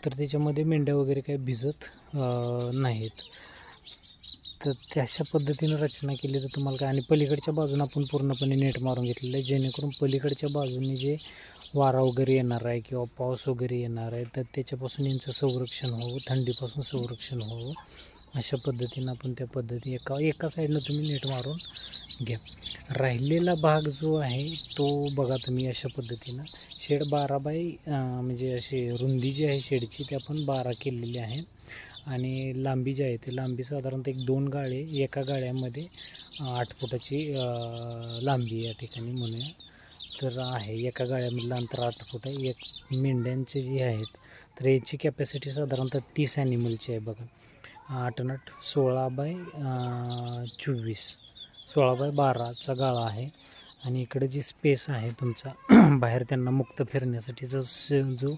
तर त्याच्यामध्ये मेंढ्या वगैरे काही भिजत नाहीत. तर त्याच्या पद्धतीनं रचना केली तर तुम्हाला काय, आणि पलीकडच्या बाजूने आपण पूर्णपणे नेट मारून घेतलेलं आहे, जेणेकरून पलीकडच्या बाजूने जे वारा वगैरे येणार आहे किंवा पाऊस वगैरे येणार आहे तर त्याच्यापासून यांचं संरक्षण व्हावं, थंडीपासून संरक्षण व्हावं, अशा पद्धतीनं आपण त्या पद्धती एका साईडनं तुम्ही नेट मारून घ्या. राहिलेला भाग जो आहे तो बघा तुम्ही अशा पद्धतीनं शेड 12 बाय म्हणजे अशी रुंदी जी आहे शेडची ती आपण 12 केलेली आहे, आणि लांबी जी आहे ती लांबी साधारणतः एक 2 गाळे, एका गाळ्यामध्ये 8 फुटाची लांबी या ठिकाणी म्हणूया तर आहे. एका गाळ्यामधलं अंतर 8 फूट आहे. एक मेंढ्यांचे जे आहेत तर याची कॅपॅसिटी साधारणतः 30 ॲनिमलची आहे बघा. 8 आणि 8 16 बाय 24, 16 बाय 12चा गाळा आहे. आणि इकडे जी स्पेस आहे तुमचा बाहेर त्यांना मुक्त फिरण्यासाठीचा जो